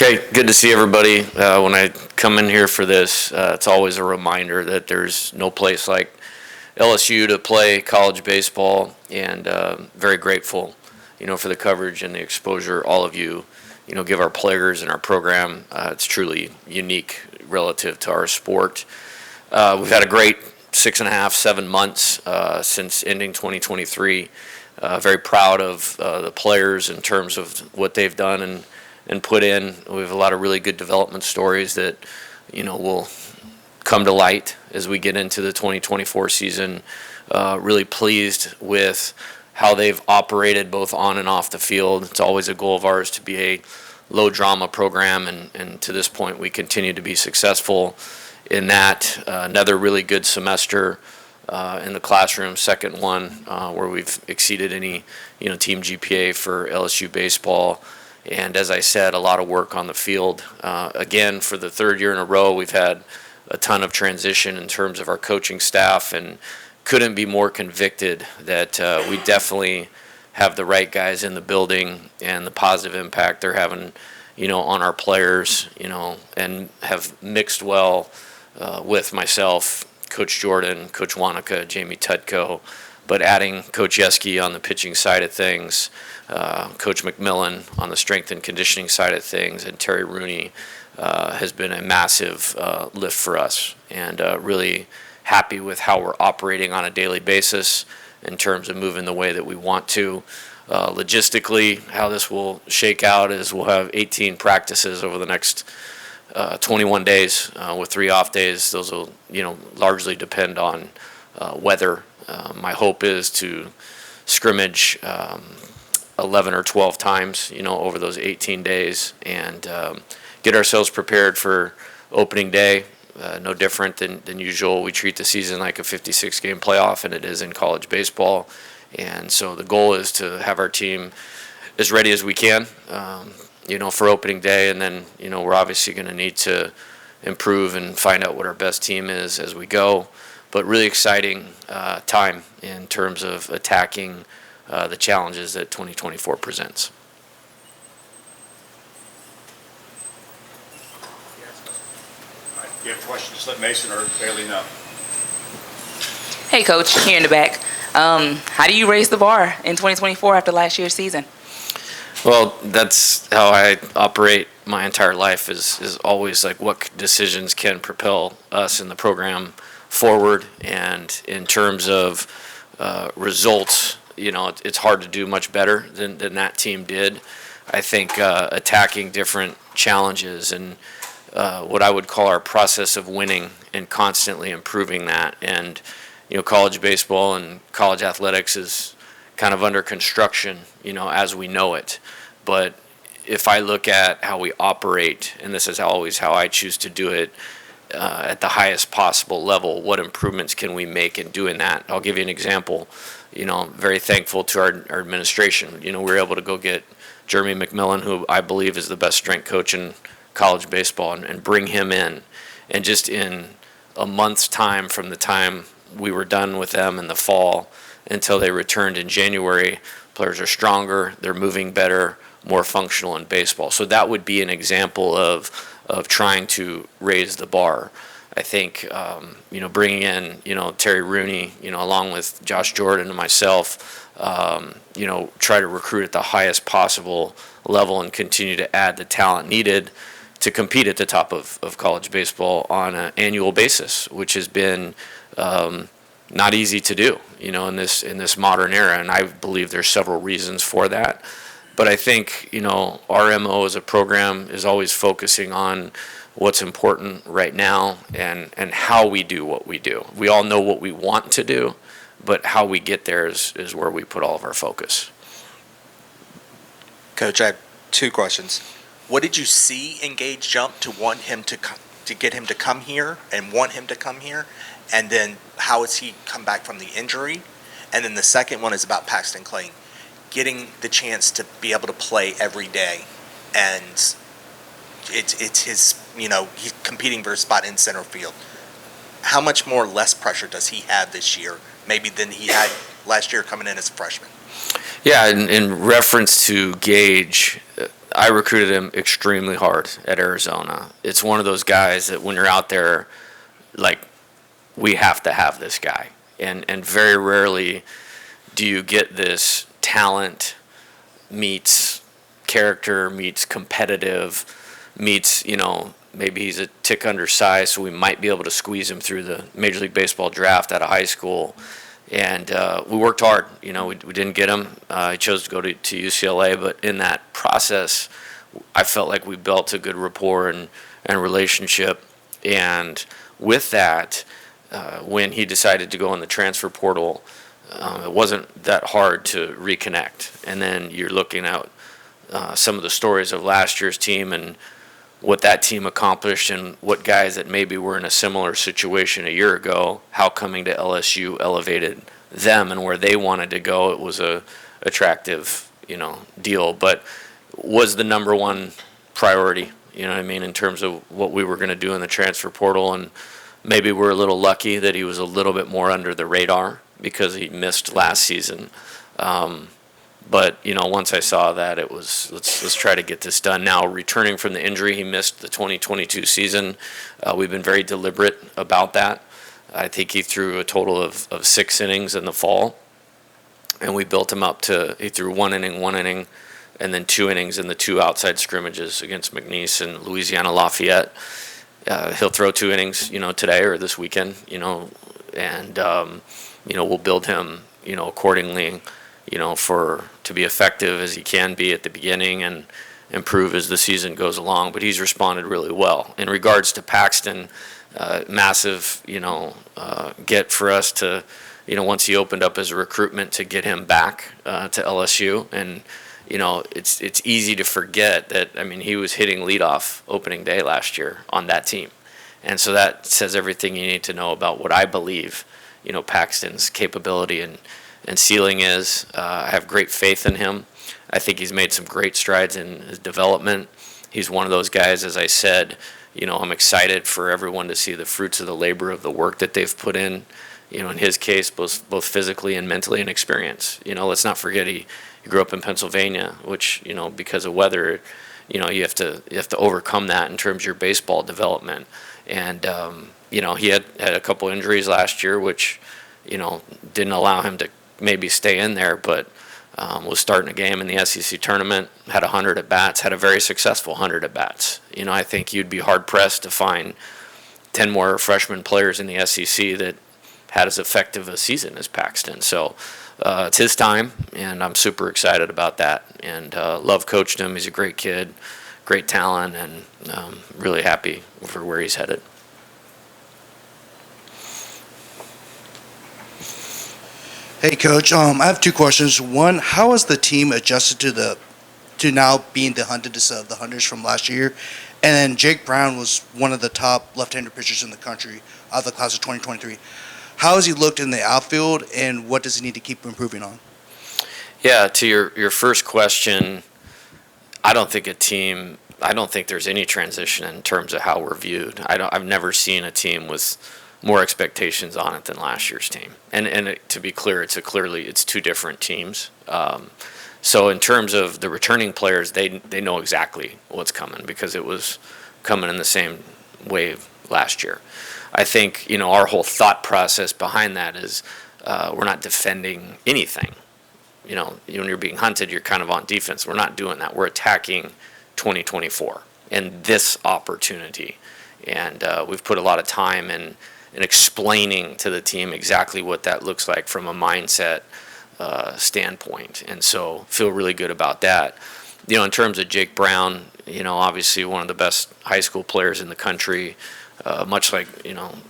Okay, good to see everybody. When I come in here for this, it's always a reminder that there's no place like LSU to play college baseball, and very grateful, for the coverage and the exposure all of you, give our players and our program. It's truly unique relative to our sport. We've had a great 6.5, 7 months since ending 2023. Very proud of the players in terms of what they've done and put in. We have a lot of really good development stories that, will come to light as we get into the 2024 season. Really pleased with how they've operated both on and off the field. It's always a goal of ours to be a low drama program, and to this point we continue to be successful in that. Another really good semester in the classroom, second one where we've exceeded any team GPA for LSU baseball. And as I said, a lot of work on the field. Again, for the third year in a row, we've had a ton of transition in terms of our coaching staff, and couldn't be more convicted that we definitely have the right guys in the building and the positive impact they're having, on our players, and have mixed well with myself, Coach Jordan, Coach Wanaka, Jamie Tutko, but adding Coach Yeski on the pitching side of things, Coach McMillan on the strength and conditioning side of things, and Terry Rooney has been a massive lift for us, and really happy with how we're operating on a daily basis in terms of moving the way that we want to. Logistically, how this will shake out is we'll have 18 practices over the next 21 days with 3 off days. Those will, largely depend on weather. My hope is to scrimmage 11 or 12 times, over those 18 days, and get ourselves prepared for opening day. No different than usual. We treat the season like a 56-game playoff, and it is in college baseball. And so the goal is to have our team as ready as we can, for opening day. And then, we're obviously going to need to improve and find out what our best team is as we go. But really exciting time in terms of attacking the challenges that 2024 presents. If you have questions, just let Mason or Bailey know. Hey, Coach, here in the back. How do you raise the bar in 2024 after last year's season? Well, that's how I operate my entire life, is always like what decisions can propel us in the program forward. And in terms of results, it's hard to do much better than that team did. I think attacking different challenges and what I would call our process of winning and constantly improving that. And, college baseball and college athletics is kind of under construction, as we know it. But if I look at how we operate, and this is always how I choose to do it, at the highest possible level, what improvements can we make in doing that? I'll give you an example. Very thankful to our administration. We were able to go get Jeremy McMillan, who I believe is the best strength coach in college baseball, and bring him in. And just in a month's time from the time we were done with them in the fall until they returned in January, players are stronger, they're moving better, more functional in baseball. So that would be an example of trying to raise the bar. I think, bringing in, Terry Rooney, along with Josh Jordan and myself, try to recruit at the highest possible level and continue to add the talent needed to compete at the top of college baseball on an annual basis, which has been not easy to do, in this modern era. And I believe there's several reasons for that. But I think, our MO as a program is always focusing on what's important right now and how we do what we do. We all know what we want to do, but how we get there is where we put all of our focus. Coach, I have 2 questions. What did you see in Gage jump to want him to get him to come here and want him to come here? And then how has he come back from the injury? And then the second one is about Paxton Kling, getting the chance to be able to play every day. And it's his, he's competing for a spot in center field. How much more less pressure does he have this year, maybe than he had last year coming in as a freshman? Yeah, in reference to Gage, I recruited him extremely hard at Arizona. It's one of those guys that when you're out there, like, we have to have this guy. And very rarely do you get this talent meets character, meets competitive, meets, maybe he's a tick undersized, so we might be able to squeeze him through the Major League Baseball draft out of high school. And we worked hard. We didn't get him. He chose to go to UCLA, but in that process, I felt like we built a good rapport and relationship. And with that, when he decided to go in the transfer portal, it wasn't that hard to reconnect. And then you're looking at some of the stories of last year's team and what that team accomplished and what guys that maybe were in a similar situation a year ago, how coming to LSU elevated them and where they wanted to go. It was a attractive, deal, but was the number one priority, in terms of what we were going to do in the transfer portal. And maybe we're a little lucky that he was a little bit more under the radar because he missed last season. But, once I saw that, it was, let's try to get this done. Now, returning from the injury, he missed the 2022 season. We've been very deliberate about that. I think he threw a total of 6 innings in the fall, and we built him up he threw 1 inning, and then 2 innings in the 2 outside scrimmages against McNeese and Louisiana Lafayette. He'll throw 2 innings, today or this weekend, and, we'll build him, accordingly, to be effective as he can be at the beginning and improve as the season goes along. But he's responded really well. In regards to Paxton, massive, get for us to, once he opened up as a recruitment, to get him back to LSU. And, it's easy to forget that, he was hitting leadoff opening day last year on that team. And so that says everything you need to know about what I believe, Paxton's capability and ceiling is. I have great faith in him. I think he's made some great strides in his development. He's one of those guys, as I said, I'm excited for everyone to see the fruits of the labor of the work that they've put in, in his case, both physically and mentally and experience. Let's not forget he grew up in Pennsylvania, which, because of weather, you have to overcome that in terms of your baseball development. And, he had a couple injuries last year, which, didn't allow him to maybe stay in there, but was starting a game in the SEC tournament, had 100 at-bats, had a very successful 100 at-bats. I think you'd be hard-pressed to find 10 more freshman players in the SEC that had as effective a season as Paxton. So it's his time, and I'm super excited about that. And love coaching him. He's a great kid, great talent, and really happy for where he's headed. Hey, Coach. I have 2 questions. One, how has the team adjusted to now being the hunters from last year? And then Jake Brown was one of the top left-handed pitchers in the country out of the class of 2023. How has he looked in the outfield, and what does he need to keep improving on? Yeah, to your first question, I don't think there's any transition in terms of how we're viewed. I've never seen a team with more expectations on it than last year's team. And to be clear, it's 2 different teams. So in terms of the returning players, they know exactly what's coming because it was coming in the same wave last year. I think, our whole thought process behind that is we're not defending anything. When you're being hunted, you're kind of on defense. We're not doing that. We're attacking 2024 and this opportunity. And we've put a lot of time in explaining to the team exactly what that looks like from a mindset standpoint. And so feel really good about that. In terms of Jake Brown, obviously one of the best high school players in the country, much like,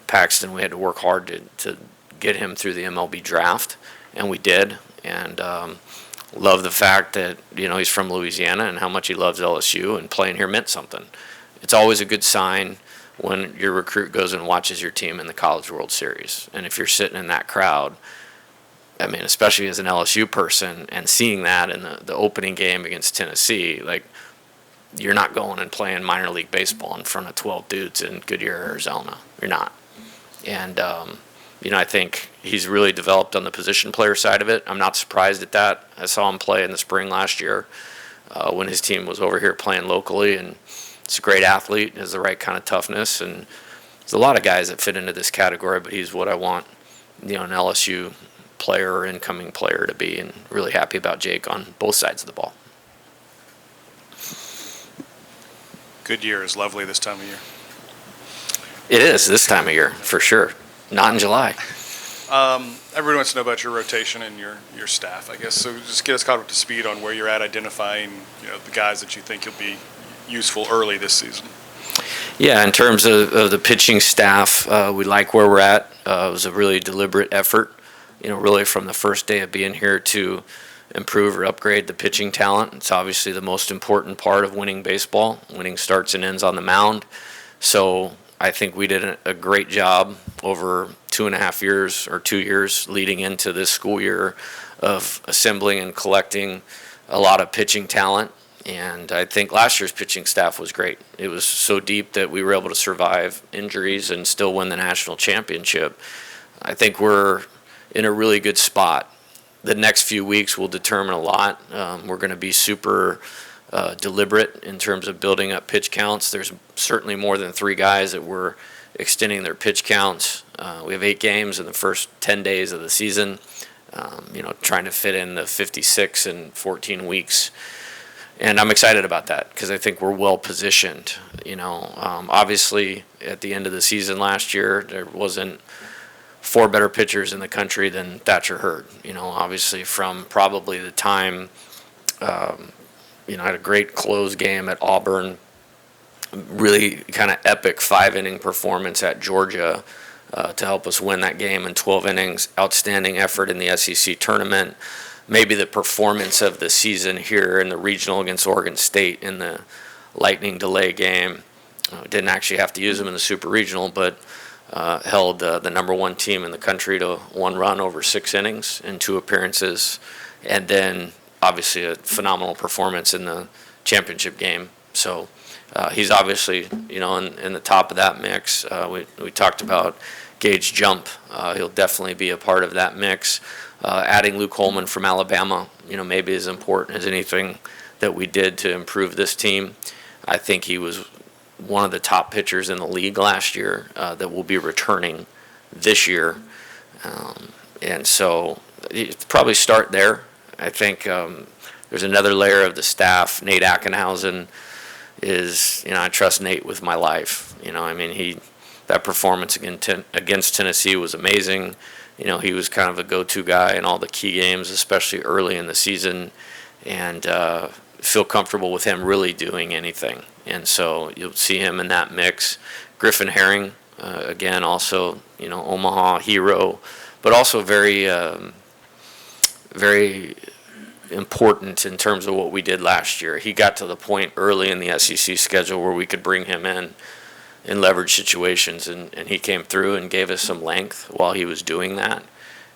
Paxton, we had to work hard to get him through the MLB draft, and we did. And love the fact that, he's from Louisiana and how much he loves LSU, and playing here meant something. It's always a good sign when your recruit goes and watches your team in the College World Series. And if you're sitting in that crowd, especially as an LSU person, and seeing that in the opening game against Tennessee, like, you're not going and playing minor league baseball in front of 12 dudes in Goodyear, Arizona. You're not. And, I think he's really developed on the position player side of it. I'm not surprised at that. I saw him play in the spring last year. when his team was over here playing locally. And he's a great athlete, has the right kind of toughness, and there's a lot of guys that fit into this category, but he's what I want, an LSU player or incoming player to be, and really happy about Jake on both sides of the ball. Goodyear is lovely this time of year. It is this time of year, for sure. Not in July. Everyone wants to know about your rotation and your staff, I guess. So just get us caught up to speed on where you're at identifying, the guys that you think you'll be useful early this season. Yeah, in terms of the pitching staff, we like where we're at. It was a really deliberate effort, really from the first day of being here to improve or upgrade the pitching talent. It's obviously the most important part of winning baseball. Winning starts and ends on the mound. So I think we did a great job over 2.5 years or 2 years leading into this school year of assembling and collecting a lot of pitching talent. And I think last year's pitching staff was great. It was so deep that we were able to survive injuries and still win the national championship. I think we're in a really good spot. The next few weeks will determine a lot. We're going to be super deliberate in terms of building up pitch counts. There's certainly more than 3 guys that we're extending their pitch counts. We have 8 games in the first 10 days of the season, trying to fit in the 56 in 14 weeks. And I'm excited about that because I think we're well positioned. Obviously at the end of the season last year, there wasn't 4 better pitchers in the country than Thatcher Hurd. Obviously from probably the time, had a great close game at Auburn, really kind of epic 5-inning performance at Georgia to help us win that game in 12 innings, outstanding effort in the SEC tournament. Maybe the performance of the season here in the regional against Oregon State in the lightning delay game. Didn't actually have to use him in the super regional, but held the number 1 team in the country to 1 run over 6 innings in 2 appearances. And then obviously a phenomenal performance in the championship game. So he's obviously, in the top of that mix. We talked about Gage Jump. He'll definitely be a part of that mix. Adding Luke Holman from Alabama, maybe as important as anything that we did to improve this team. I think he was one of the top pitchers in the league last year that will be returning this year. And so you probably start there. I think there's another layer of the staff. Nate Ackenhausen is, I trust Nate with my life. That performance against Tennessee was amazing. He was kind of a go-to guy in all the key games, especially early in the season, and feel comfortable with him really doing anything. And so you'll see him in that mix. Griffin Herring, again, also, Omaha hero, but also very, very important in terms of what we did last year. He got to the point early in the SEC schedule where we could bring him in leverage situations, and he came through and gave us some length while he was doing that.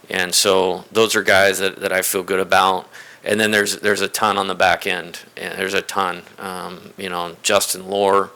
And so those are guys that I feel good about. And then there's a ton on the back end, and there's a ton. Justin Lohr,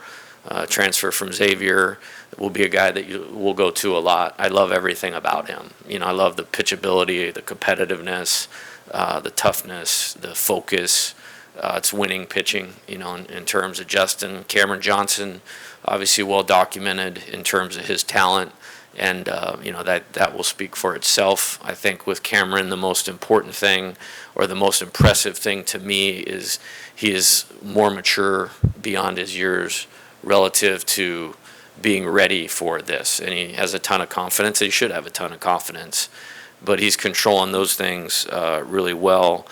transfer from Xavier, will be a guy that you will go to a lot. I love everything about him. I love the pitchability, the competitiveness, the toughness, the focus. It's winning pitching, in terms of Justin. Cameron Johnson, obviously well documented in terms of his talent, and that will speak for itself. I think with Cameron, the most important thing, or the most impressive thing to me, is he is more mature beyond his years relative to being ready for this, and he has a ton of confidence. He should have a ton of confidence, but he's controlling those things really well.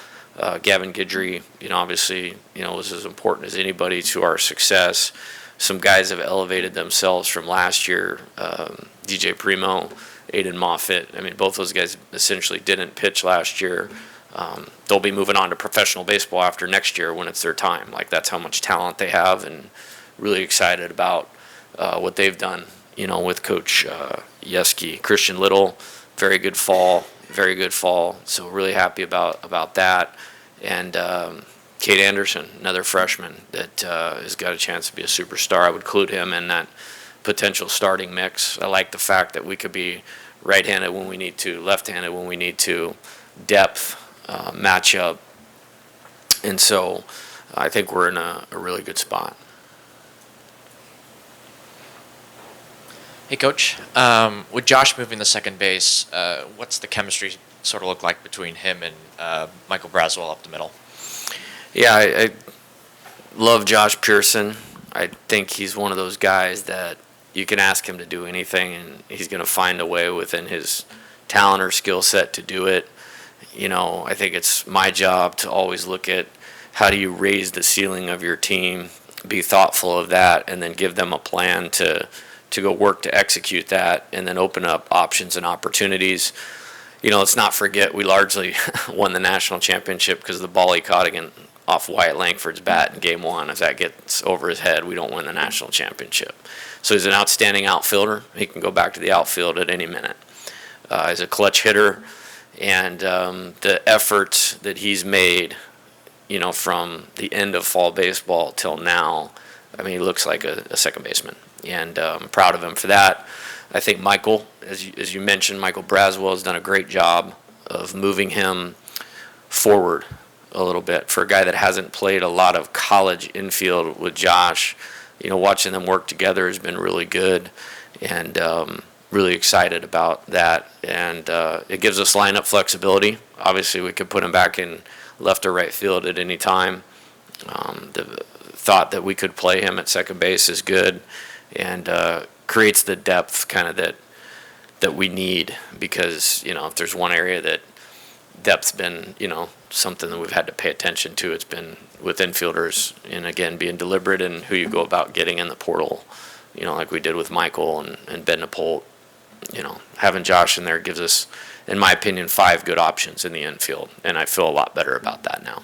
Gavin Griggs, obviously, was as important as anybody to our success. Some guys have elevated themselves from last year. DJ Primo, Aiden Moffitt. Both those guys essentially didn't pitch last year. They'll be moving on to professional baseball after next year when it's their time. That's how much talent they have, and really excited about what they've done, with Coach Yeski. Christian Little, very good fall. So really happy about that. And Cade Anderson, another freshman that has got a chance to be a superstar. I would include him in that potential starting mix. I like the fact that we could be right-handed when we need to, left-handed when we need to, depth, matchup. And so I think we're in a really good spot. Hey, Coach. With Josh moving to second base, what's the chemistry sort of look like between him and Michael Braswell up the middle? Yeah, I love Josh Pearson. I think he's one of those guys that you can ask him to do anything, and he's going to find a way within his talent or skill set to do it. I think it's my job to always look at how do you raise the ceiling of your team, be thoughtful of that, and then give them a plan to go work to execute that, and then open up options and opportunities. Let's not forget we largely won the national championship because of the ball he caught off Wyatt Langford's bat in Game 1. If that gets over his head, we don't win the national championship. So he's an outstanding outfielder. He can go back to the outfield at any minute. He's a clutch hitter, and the efforts that he's made, from the end of fall baseball till now, he looks like a second baseman, and I'm proud of him for that. I think Michael, as you mentioned, Michael Braswell has done a great job of moving him forward a little bit. For a guy that hasn't played a lot of college infield with Josh, watching them work together has been really good, and really excited about that. And it gives us lineup flexibility. Obviously, we could put him back in left or right field at any time. The thought that we could play him at second base is good, and creates the depth kind of that we need, because if there's one area that depth's been something that we've had to pay attention to, it's been with infielders, and again being deliberate in who you go about getting in the portal, like we did with Michael and Ben Napolt. Having Josh in there gives us, in my opinion, 5 good options in the infield, and I feel a lot better about that now.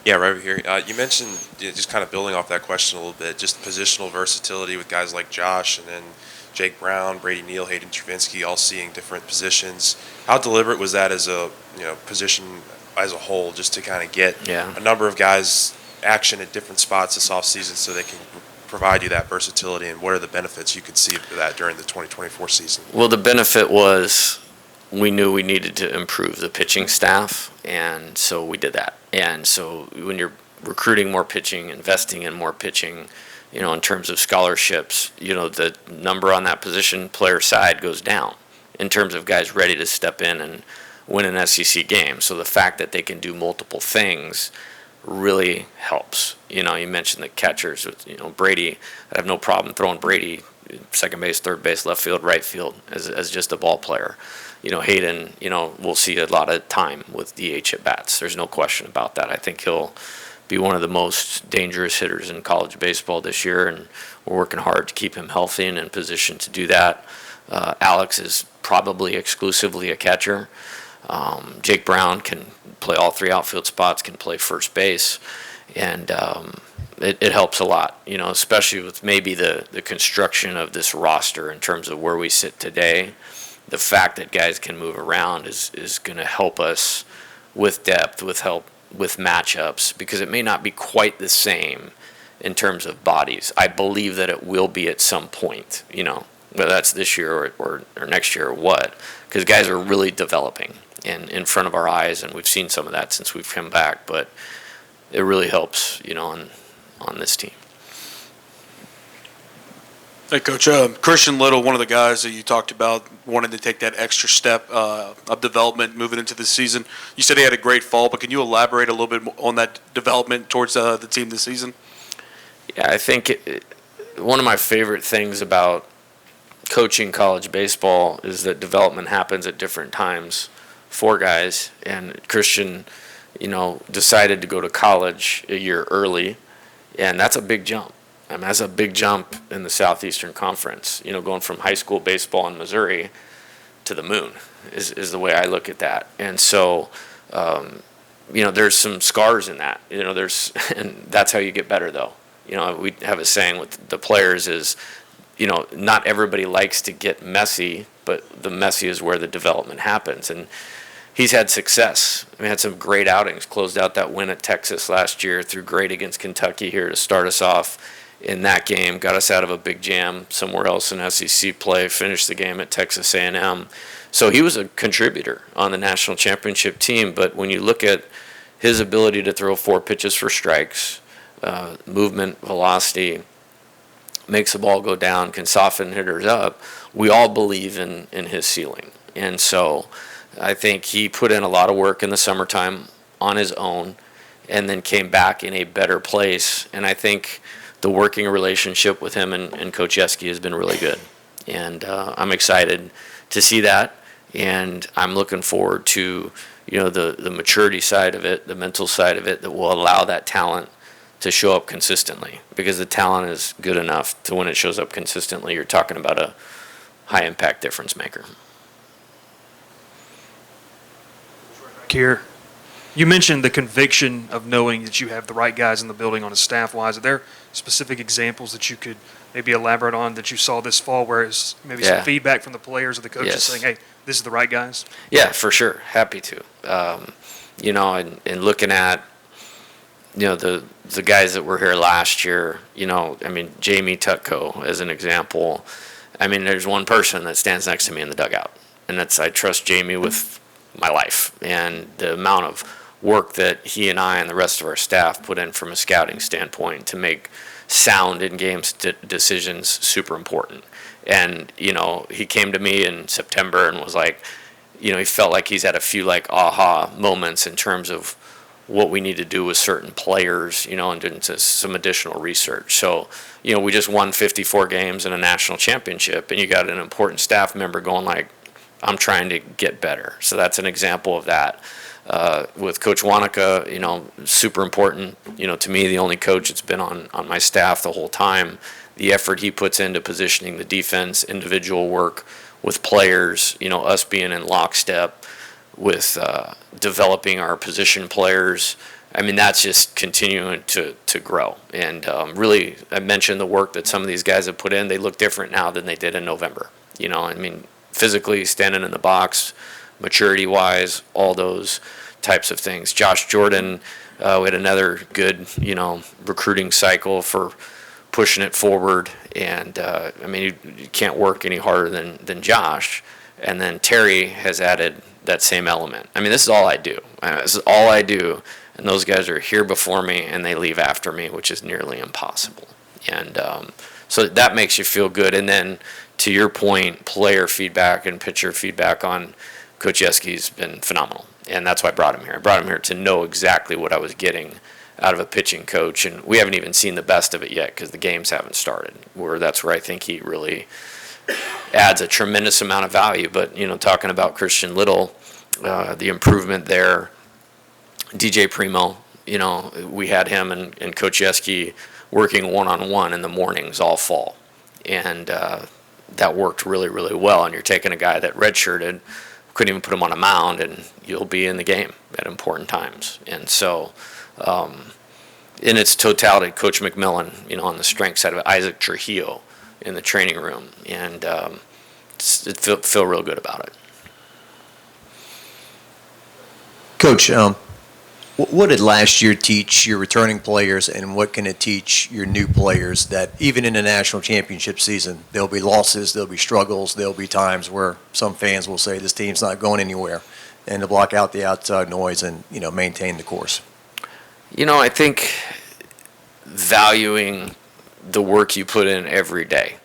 Yeah, right over here. You mentioned, just kind of building off that question a little bit, just positional versatility with guys like Josh and then Jake Brown, Brady Neal, Hayden Trinsky, all seeing different positions. How deliberate was that as a position as a whole, just to kind of get a number of guys action at different spots this offseason so they can provide you that versatility, and what are the benefits you could see of that during the 2024 season? Well, the benefit was we knew we needed to improve the pitching staff, and so we did that. And so when you're recruiting more pitching, investing in more pitching, in terms of scholarships, the number on that position player side goes down in terms of guys ready to step in and win an SEC game. So the fact that they can do multiple things really helps. You mentioned the catchers with, Brady. I have no problem throwing Brady second base, third base, left field, right field as just a ball player. Hayden, we'll see a lot of time with DH at bats. There's no question about that. I think he'll be one of the most dangerous hitters in college baseball this year, and we're working hard to keep him healthy and in position to do that. Alex is probably exclusively a catcher. Jake Brown can play all 3 outfield spots, can play first base, and it helps a lot, especially with maybe the construction of this roster in terms of where we sit today. The fact that guys can move around is going to help us with depth, with matchups, because it may not be quite the same in terms of bodies. I believe that it will be at some point, whether that's this year or next year or what, because guys are really developing in front of our eyes, and we've seen some of that since we've come back, but it really helps, on this team. Hey, Coach. Christian Little, one of the guys that you talked about wanting to take that extra step of development moving into the season. You said he had a great fall, but can you elaborate a little bit on that development towards the team this season? Yeah, I think one of my favorite things about coaching college baseball is that development happens at different times for guys. And Christian, decided to go to college a year early, and that's a big jump. That's a big jump in the Southeastern Conference, going from high school baseball in Missouri to the moon is the way I look at that. And so, there's some scars in that, and that's how you get better though. We have a saying with the players is, not everybody likes to get messy, but the messy is where the development happens. And he's had success. Had some great outings, closed out that win at Texas last year, threw great against Kentucky here to start us off in that game, got us out of a big jam somewhere else in SEC play, finished the game at Texas A&M. So he was a contributor on the national championship team, but when you look at his ability to throw 4 pitches for strikes, movement, velocity, makes the ball go down, can soften hitters up, we all believe in his ceiling. And so I think he put in a lot of work in the summertime on his own and then came back in a better place. And I think the working relationship with him and Coach Yeski has been really good. And I'm excited to see that. And I'm looking forward to, the maturity side of it, the mental side of it, that will allow that talent to show up consistently, because the talent is good enough to, when it shows up consistently, you're talking about a high impact difference maker. Here, you mentioned the conviction of knowing that you have the right guys in the building on a staff-wise. Are there specific examples that you could maybe elaborate on that you saw this fall, where it's maybe some feedback from the players or the coaches saying, hey, this is the right guys? Yeah, for sure. Happy to. And looking at, the guys that were here last year, Jamie Tutko as an example. There's one person that stands next to me in the dugout, and I trust Jamie with my life. And the amount of work that he and I and the rest of our staff put in from a scouting standpoint to make sound in-game decisions super important. And, he came to me in September and was like, he felt like he's had a few aha moments in terms of what we need to do with certain players, and into some additional research. So, we just won 54 games in a national championship, and you got an important staff member going like, I'm trying to get better. So that's an example of that. With Coach Wanaka, super important, to me, the only coach that's been on my staff the whole time, the effort he puts into positioning the defense, individual work with players, us being in lockstep with developing our position players. That's just continuing to grow. And really, I mentioned the work that some of these guys have put in. They look different now than they did in November. Physically, standing in the box, maturity-wise, all those types of things. Josh Jordan, we had another good, recruiting cycle for pushing it forward. And, you can't work any harder than Josh. And then Terry has added that same element. This is all I do. This is all I do. And those guys are here before me, and they leave after me, which is nearly impossible. And so that makes you feel good. And then, to your point, player feedback and pitcher feedback on Coach Yeski's been phenomenal. And that's why I brought him here. I brought him here to know exactly what I was getting out of a pitching coach. And we haven't even seen the best of it yet because the games haven't started. That's where I think he really adds a tremendous amount of value. But, talking about Christian Little, the improvement there, DJ Primo, we had him and Coach Yeski working one-on-one in the mornings all fall. And that worked really, really well. And you're taking a guy that redshirted, couldn't even put him on a mound, and you'll be in the game at important times. And so, in its totality, Coach McMillan, on the strength side of it, Isaac Trujillo in the training room, and feel real good about it. Coach, what did last year teach your returning players, and what can it teach your new players that even in the national championship season, there'll be losses, there'll be struggles, there'll be times where some fans will say this team's not going anywhere, and to block out the outside noise and, maintain the course? I think valuing the work you put in every day,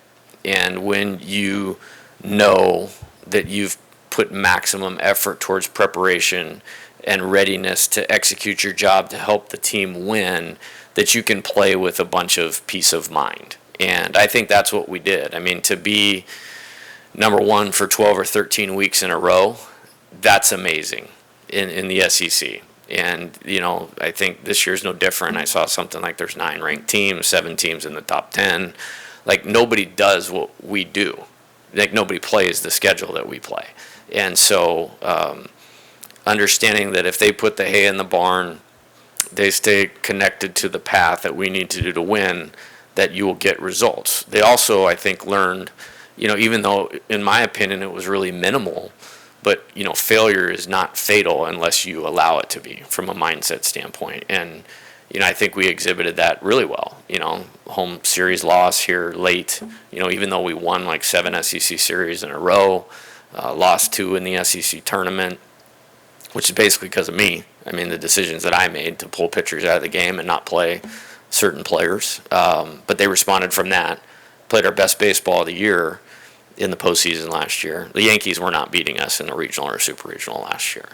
and when you know that you've put maximum effort towards preparation and readiness to execute your job to help the team win, that you can play with a bunch of peace of mind. And I think that's what we did. To be number one for 12 or 13 weeks in a row, that's amazing in the SEC. And, I think this year's no different. I saw something like there's 9 ranked teams, 7 teams in the top 10. Nobody does what we do. Nobody plays the schedule that we play. And so, understanding that if they put the hay in the barn, they stay connected to the path that we need to do to win, that you will get results. They also, I think, learned, even though, in my opinion, it was really minimal, but, failure is not fatal unless you allow it to be from a mindset standpoint. And, I think we exhibited that really well. Home series loss here late, even though we won 7 SEC series in a row, lost 2 in the SEC tournament, which is basically because of me. I mean, the decisions that I made to pull pitchers out of the game and not play certain players. But they responded from that, played our best baseball of the year in the postseason last year. The Yankees were not beating us in the regional or super regional last year.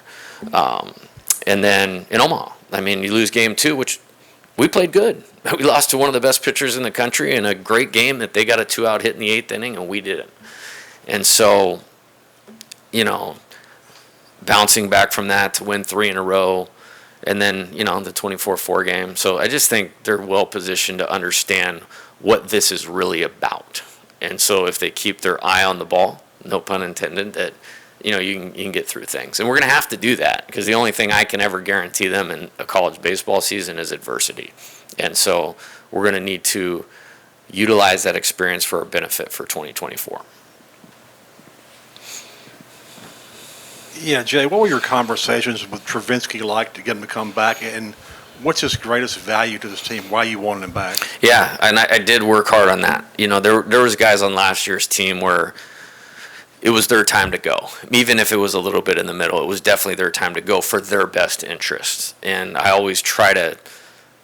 And then in Omaha, I mean, you lose game 2, which we played good. We lost to one of the best pitchers in the country in a great game that they got a 2-out hit in the 8th inning, and we didn't. And so, you know, bouncing back from that to win 3 in a row, and then, you know, the 24-4 game. So I just think they're well positioned to understand what this is really about. And so if they keep their eye on the ball, no pun intended, that, you know, you can get through things. And we're going to have to do that, because the only thing I can ever guarantee them in a college baseball season is adversity. And so we're going to need to utilize that experience for our benefit for 2024. Yeah, Jay, what were your conversations with Trinsky like to get him to come back, and what's his greatest value to this team? Why you wanted him back? Yeah, and I did work hard on that. You know, there was guys on last year's team where it was their time to go. Even if it was a little bit in the middle, it was definitely their time to go for their best interests. And I always try to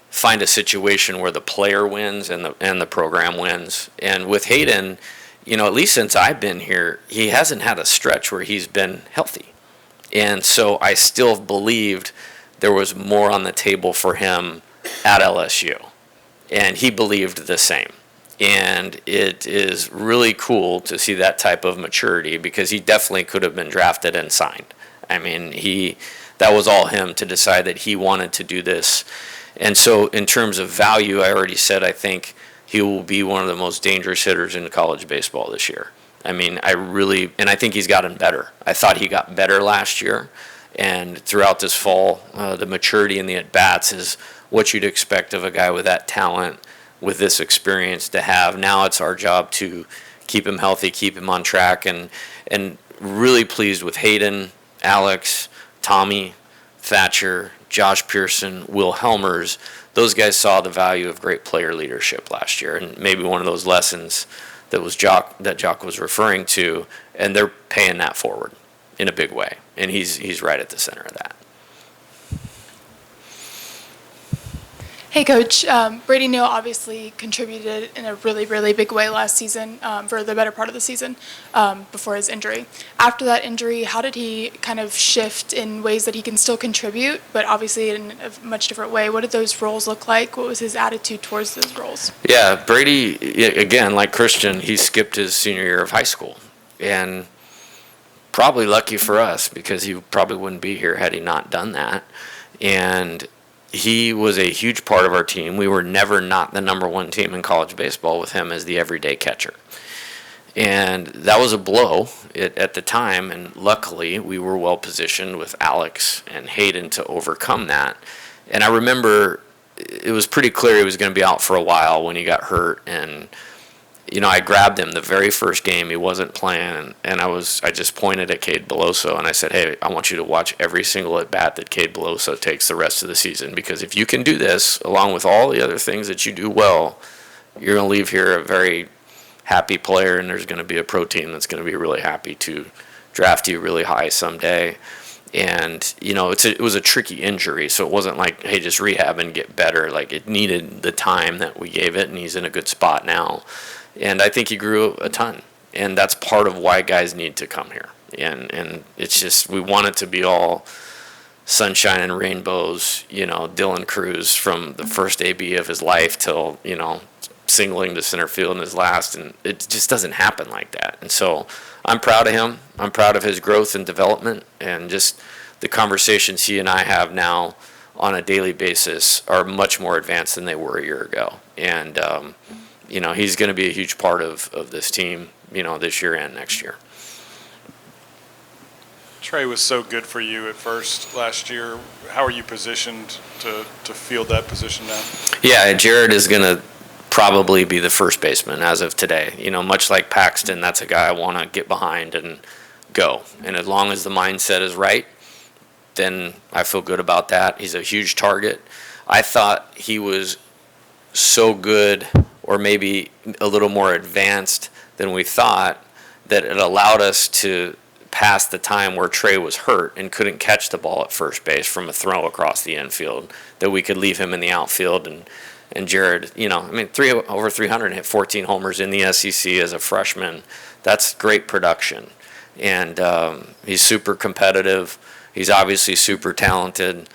find a situation where the player wins and the program wins. And with Hayden, you know, at least since I've been here, he hasn't had a stretch where he's been healthy. And so I still believed there was more on the table for him at LSU. And he believed the same. And it is really cool to see that type of maturity, because he definitely could have been drafted and signed. I mean, that was all him to decide that he wanted to do this. And so in terms of value, I already said I think he will be one of the most dangerous hitters in college baseball this year. I mean, I think he's gotten better. I thought he got better last year. And throughout this fall, the maturity in the at-bats is what you'd expect of a guy with that talent, with this experience to have. Now it's our job to keep him healthy, keep him on track, and really pleased with Hayden, Alex, Tommy, Thatcher, Josh Pearson, Will Helmers. Those guys saw the value of great player leadership last year, and maybe one of those lessons that Jock was referring to, and they're paying that forward in a big way, and he's right at the center of that. Hey, Coach. Brady Newman obviously contributed in a really, really big way last season, for the better part of the season, before his injury. After that injury, how did he kind of shift in ways that he can still contribute, but obviously in a much different way? What did those roles look like? What was his attitude towards those roles? Yeah, Brady, again, like Christian, he skipped his senior year of high school. And probably lucky for us, because he probably wouldn't be here had he not done that. And he was a huge part of our team. We were never not the number one team in college baseball with him as the everyday catcher. And that was a blow at the time, and luckily we were well positioned with Alex and Hayden to overcome that. And I remember it was pretty clear he was going to be out for a while when he got hurt, and you know, I grabbed him the very first game. He wasn't playing, and I just pointed at Cade Beloso, and I said, hey, I want you to watch every single at-bat that Cade Beloso takes the rest of the season, because if you can do this, along with all the other things that you do well, you're going to leave here a very happy player, and there's going to be a pro team that's going to be really happy to draft you really high someday. And, you know, it was a tricky injury, so it wasn't like, hey, just rehab and get better. Like, it needed the time that we gave it, and he's in a good spot now. And I think he grew a ton, and that's part of why guys need to come here. And it's just, we want it to be all sunshine and rainbows, you know, Dylan Cruz from the first AB of his life till, you know, singling to center field in his last, and it just doesn't happen like that. And so I'm proud of him. I'm proud of his growth and development, and just the conversations he and I have now on a daily basis are much more advanced than they were a year ago. And, you know, he's going to be a huge part of this team, you know, this year and next year. Trey was so good for you at first last year. How are you positioned to field that position now? Yeah, Jared is going to probably be the first baseman as of today. You know, much like Paxton, that's a guy I want to get behind and go. And as long as the mindset is right, then I feel good about that. He's a huge target. I thought he was so good, or maybe a little more advanced than we thought, that it allowed us to past the time where Trey was hurt and couldn't catch the ball at first base from a throw across the infield, that we could leave him in the outfield. And Jared, over 300 and hit 14 homers in the SEC as a freshman. That's great production. And he's super competitive. He's obviously super talented.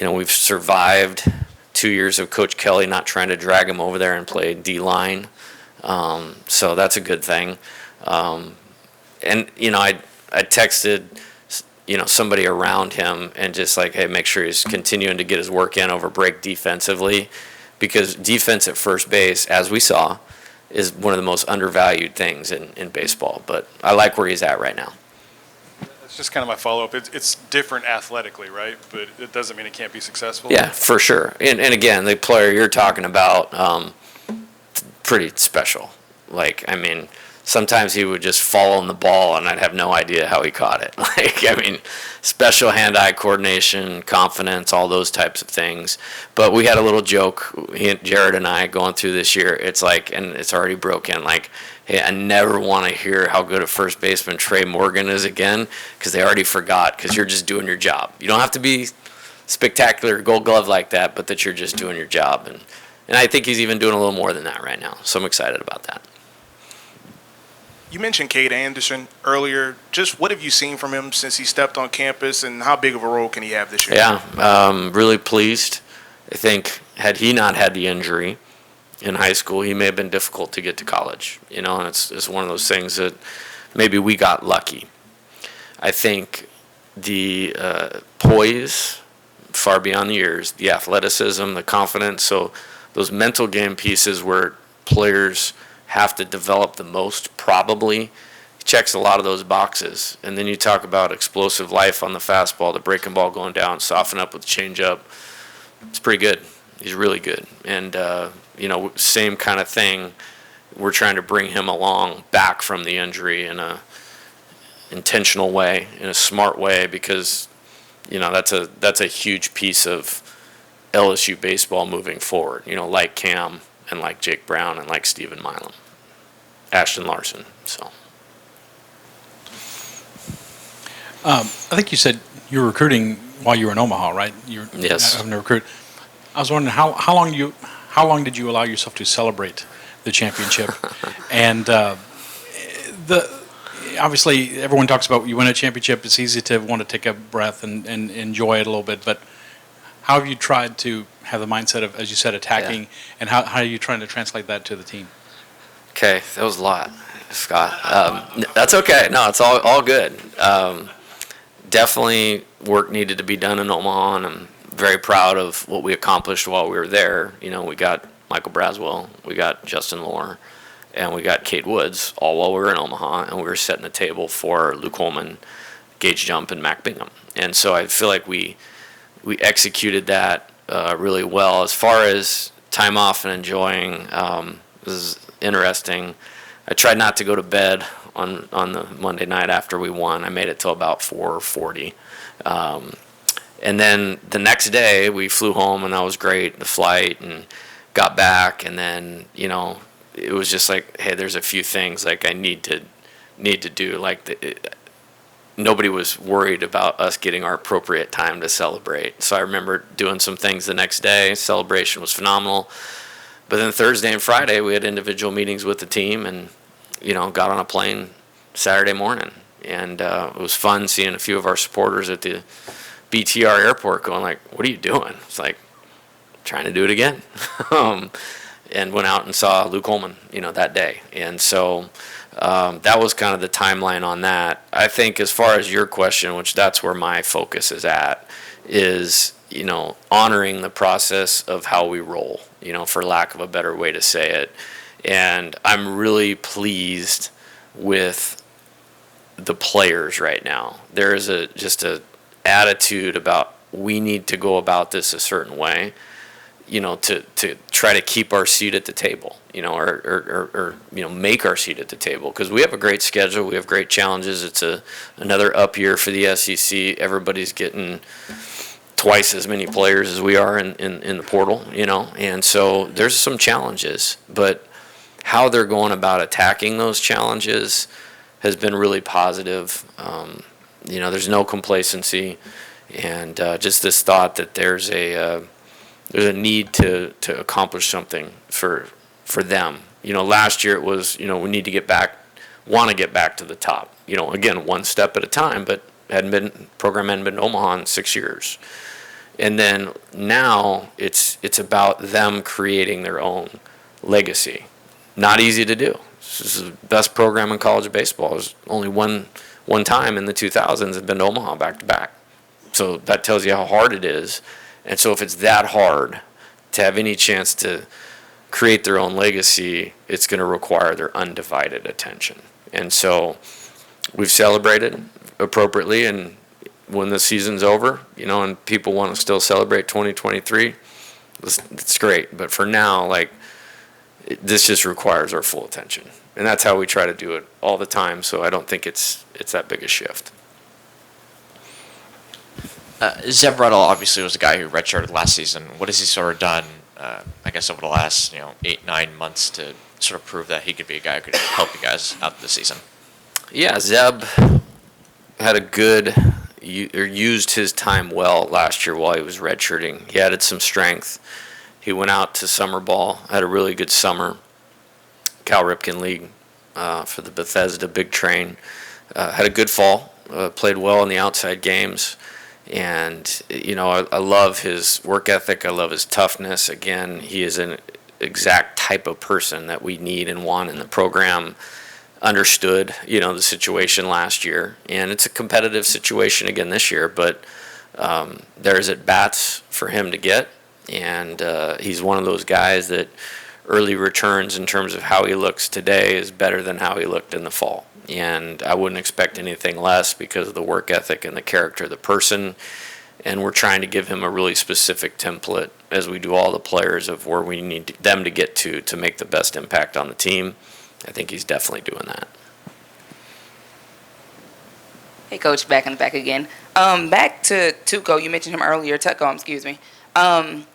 We've survived 2 years of Coach Kelly not trying to drag him over there and play D-line. So that's a good thing. I texted, somebody around him and just like, hey, make sure he's continuing to get his work in over break defensively, because defense at first base, as we saw, is one of the most undervalued things in baseball. But I like where he's at right now. That's just kind of my follow-up. It's different athletically, right? But it doesn't mean it can't be successful. Yeah, for sure. And again, the player you're talking about, pretty special. Sometimes he would just fall on the ball and I'd have no idea how he caught it. Special hand-eye coordination, confidence, all those types of things. But we had a little joke, Jared and I, going through this year. It's and it's already broken, hey, I never want to hear how good a first baseman Trey Morgan is again, because they already forgot, because you're just doing your job. You don't have to be spectacular Gold Glove like that, but that you're just doing your job. And I think he's even doing a little more than that right now. So I'm excited about that. You mentioned Cade Anderson earlier. Just what have you seen from him since he stepped on campus, and how big of a role can he have this year? Yeah, really pleased. I think had he not had the injury in high school, he may have been difficult to get to college. And it's one of those things that maybe we got lucky. I think the poise, far beyond the years, the athleticism, the confidence, so those mental game pieces where players have to develop the most, probably. He checks a lot of those boxes. And then you talk about explosive life on the fastball, the breaking ball going down, soften up with the changeup. It's pretty good. He's really good. And, same kind of thing. We're trying to bring him along back from the injury in a intentional way, in a smart way, because, that's a huge piece of LSU baseball moving forward, like Cam and like Jake Brown and like Steven Milam, Ashton Larson. So, I think you said you were recruiting while you were in Omaha, right? Yes. Having to recruit. I was wondering how long did you allow yourself to celebrate the championship? And obviously everyone talks about you win a championship. It's easy to want to take a breath and enjoy it a little bit, but how have you tried to have the mindset of, as you said, attacking, and how are you trying to translate that to the team? Okay, that was a lot, Scott. That's okay. No, it's all good. Definitely work needed to be done in Omaha, and I'm very proud of what we accomplished while we were there. We got Michael Braswell, we got Justin Lohr, and we got Kate Woods, all while we were in Omaha, and we were setting the table for Luke Holman, Gage Jump, and Mac Bingham. And so I feel like we executed that really well. As far as time off and enjoying, this is interesting. I tried not to go to bed on the Monday night after we won. I made it till about 4:40. And then the next day we flew home, and that was great, the flight, and got back. And then, it was just like, hey, there's a few things I need to do. Nobody was worried about us getting our appropriate time to celebrate. So I remember doing some things the next day. Celebration was phenomenal. But then Thursday and Friday, we had individual meetings with the team, and, got on a plane Saturday morning. And it was fun seeing a few of our supporters at the BTR airport going what are you doing? It's trying to do it again. And went out and saw Luke Holman, that day. And so that was kind of the timeline on that. I think as far as your question, which that's where my focus is at, is, honoring the process of how we roll, for lack of a better way to say it. And I'm really pleased with the players right now. There is just a attitude about we need to go about this a certain way, to try to keep our seat at the table, or make our seat at the table, because we have a great schedule, we have great challenges. It's another up year for the SEC. Everybody's getting twice as many players as we are in the portal, and so there's some challenges, but how they're going about attacking those challenges has been really positive. There's no complacency, and just this thought that there's a need to accomplish something for them. Last year it was, we need to want to get back to the top. Again, one step at a time, but program hadn't been to Omaha in 6 years. And then now it's about them creating their own legacy. Not easy to do. This is the best program in college baseball. There's only one time in the 2000s have been to Omaha back to back. So that tells you how hard it is. And so if it's that hard to have any chance to create their own legacy, it's going to require their undivided attention. And so we've celebrated appropriately, and when the season's over, and people want to still celebrate 2023, it's great. But for now, this just requires our full attention. And that's how we try to do it all the time, so I don't think it's that big a shift. Zeb Rea obviously was a guy who redshirted last season. What has he sort of done, I guess, over the last 8-9 months to sort of prove that he could be a guy who could help you guys out this season? Yeah, Zeb had used his time well last year while he was redshirting. He added some strength. He went out to summer ball, had a really good summer. Cal Ripken League for the Bethesda Big Train. Had a good fall, played well in the outside games. And, I love his work ethic. I love his toughness. Again, he is an exact type of person that we need and want in the program. Understood, the situation last year. And it's a competitive situation again this year, but there's at-bats for him to get. And he's one of those guys that early returns in terms of how he looks today is better than how he looked in the fall. And I wouldn't expect anything less because of the work ethic and the character of the person. And we're trying to give him a really specific template, as we do all the players, of where we need them to get to make the best impact on the team. I think he's definitely doing that. Hey, Coach, back in the back again. Back to Tuco. You mentioned him earlier. Tuco, excuse me. I'm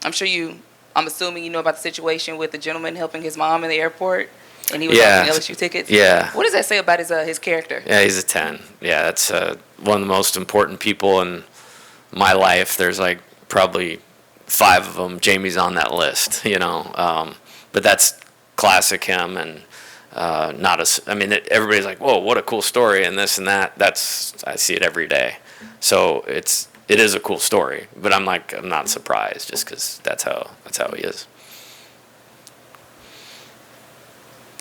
assuming you know about the situation with the gentleman helping his mom in the airport, and he was offering LSU tickets. Yeah. What does that say about his character? Yeah, he's a 10. Yeah, that's one of the most important people in my life. There's probably 5 of them. Jamie's on that list, But that's classic him, and everybody's like, whoa, what a cool story, and this and that. I see it every day. So it is a cool story, but I'm not surprised just because that's how he is.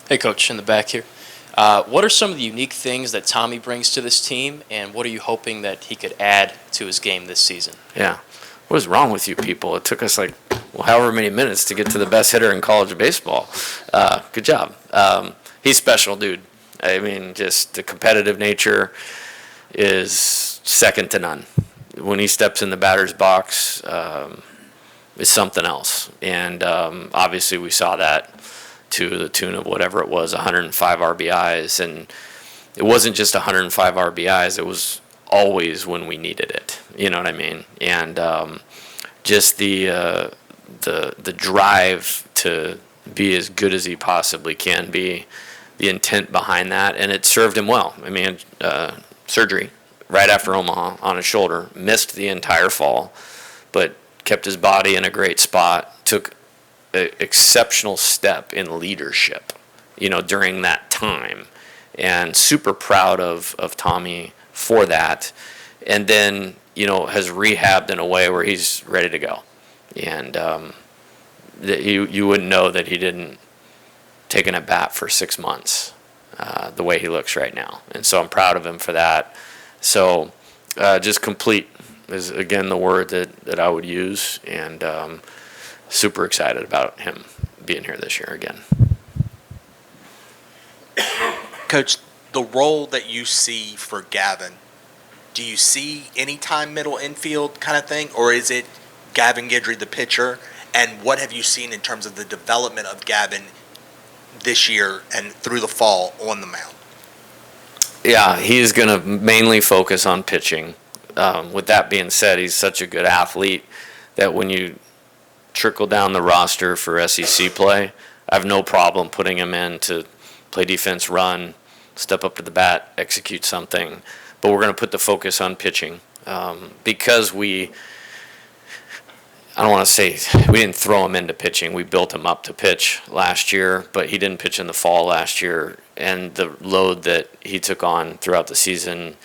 Hey, Coach, in the back here. What are some of the unique things that Tommy brings to this team, and what are you hoping that he could add to his game this season? Yeah. What is wrong with you people? It took us however many minutes to get to the best hitter in college baseball. Good job. He's special, dude. I mean, just the competitive nature is second to none. When he steps in the batter's box, it's something else. And obviously we saw that to the tune of whatever it was, 105 RBIs. And it wasn't just 105 RBIs. It was always when we needed it. You know what I mean? And just the drive to be as good as he possibly can be, the intent behind that, and it served him well. I mean, surgery right after Omaha on his shoulder, missed the entire fall, but kept his body in a great spot, took an exceptional step in leadership, during that time, and super proud of Tommy for that. And then, has rehabbed in a way where he's ready to go. And you wouldn't know that he didn't take an at-bat for 6 months, the way he looks right now. And so I'm proud of him for that. So just complete is, again, the word that I would use, and super excited about him being here this year again. Coach, the role that you see for Gavin, do you see anytime middle infield kind of thing, or is it Gavin Guidry, the pitcher? And what have you seen in terms of the development of Gavin this year and through the fall on the mound? Yeah, he's going to mainly focus on pitching. With that being said, he's such a good athlete that when you trickle down the roster for SEC play, I have no problem putting him in to play defense, run, step up to the bat, execute something. But we're going to put the focus on pitching because I don't want to say we didn't throw him into pitching. We built him up to pitch last year, but he didn't pitch in the fall last year. And the load that he took on throughout the season,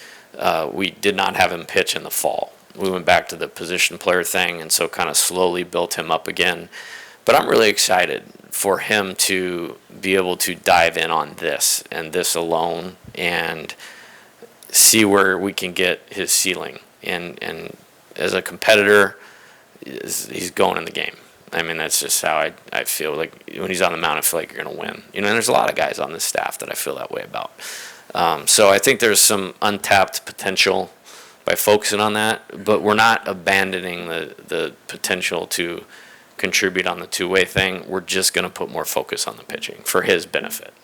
we did not have him pitch in the fall. We went back to the position player thing, and so kind of slowly built him up again. But I'm really excited for him to be able to dive in on this and this alone and see where we can get his ceiling. And as a competitor, he's going in the game. I mean, that's just how I feel. Like when he's on the mound, I feel like you're going to win. And there's a lot of guys on this staff that I feel that way about. So I think there's some untapped potential by focusing on that, but we're not abandoning the potential to contribute on the two-way thing. We're just going to put more focus on the pitching for his benefit.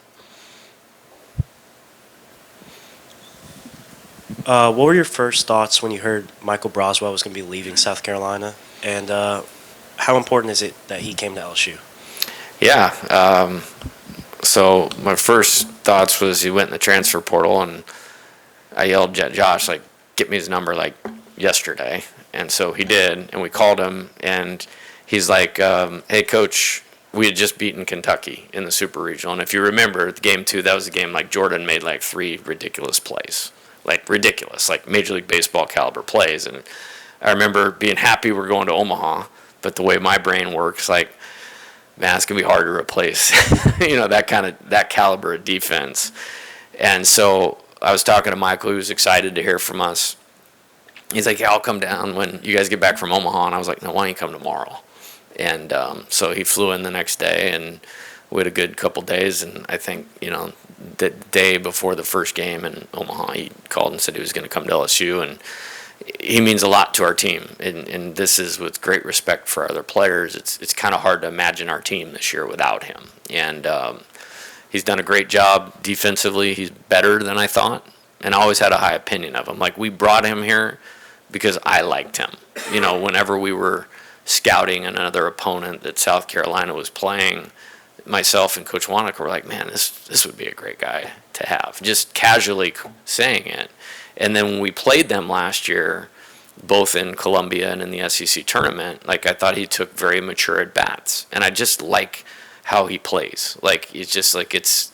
What were your first thoughts when you heard Michael Braswell was going to be leaving South Carolina? And how important is it that he came to LSU? Yeah. So my first thoughts was he went in the transfer portal, and I yelled at Josh, like, get me his number, like, yesterday. And so he did, and we called him, and he's like, hey, Coach, we had just beaten Kentucky in the Super Regional. And if you remember, the game 2, that was the game, like, Jordan made, like, 3 ridiculous plays. Like, ridiculous, like Major League Baseball caliber plays. And I remember being happy we're going to Omaha, but the way my brain works, like, man, it's going to be hard to replace, that caliber of defense. And so I was talking to Michael, who was excited to hear from us. He's like, yeah, I'll come down when you guys get back from Omaha. And I was like, no, why don't you come tomorrow? And so he flew in the next day, and we had a good couple days. And I think, the day before the first game in Omaha, he called and said he was going to come to LSU. And he means a lot to our team, and this is with great respect for our other players. It's kind of hard to imagine our team this year without him, and he's done a great job defensively. He's better than I thought, and I always had a high opinion of him. Like, we brought him here because I liked him. Whenever we were scouting another opponent that South Carolina was playing, myself and Coach Wanaka were like, man, this would be a great guy to have, just casually saying it. And then when we played them last year, both in Columbia and in the SEC tournament, like, I thought he took very mature at-bats. And I just like how he plays. Like, it's just like it's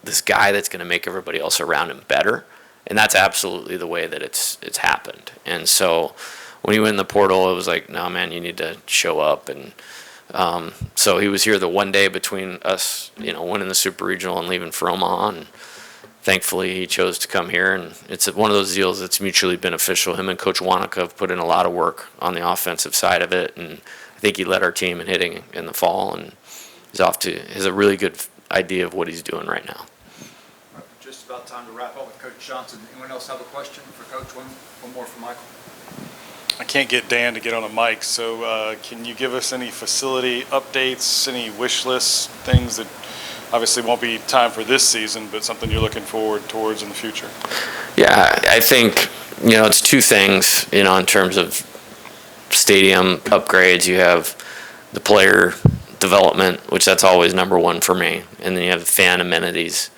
this guy that's going to make everybody else around him better. And that's absolutely the way that it's happened. And so when he went in the portal, it was like, no, man, you need to show up. And so he was here the one day between us, winning the Super Regional and leaving for Omaha. And thankfully, he chose to come here, and it's one of those deals that's mutually beneficial. Him and Coach Wanaka have put in a lot of work on the offensive side of it, and I think he led our team in hitting in the fall, and has a really good idea of what he's doing right now. Just about time to wrap up with Coach Johnson. Anyone else have a question for Coach? One more for Michael. I can't get Dan to get on a mic, so can you give us any facility updates, any wish lists, things that obviously won't be time for this season, but something you're looking forward towards in the future? Yeah, I think, it's 2 things, in terms of stadium upgrades. You have the player development, which that's always number 1 for me. And then you have the fan amenities.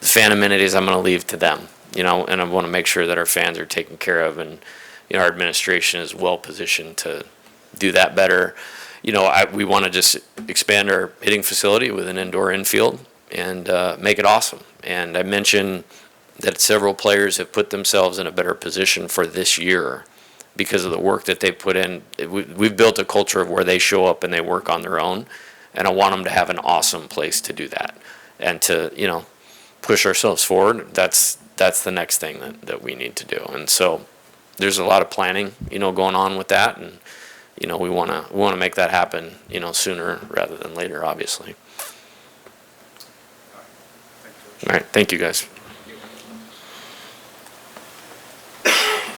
The fan amenities I'm going to leave to them, and I want to make sure that our fans are taken care of, and, our administration is well positioned to do that better. We want to just expand our hitting facility with an indoor infield and make it awesome. And I mentioned that several players have put themselves in a better position for this year because of the work that they put in. We've built a culture of where they show up and they work on their own, and I want them to have an awesome place to do that and to, push ourselves forward. That's the next thing that we need to do. And so there's a lot of planning, going on with that, and we want to make that happen, sooner rather than later, obviously. All right, thank you guys.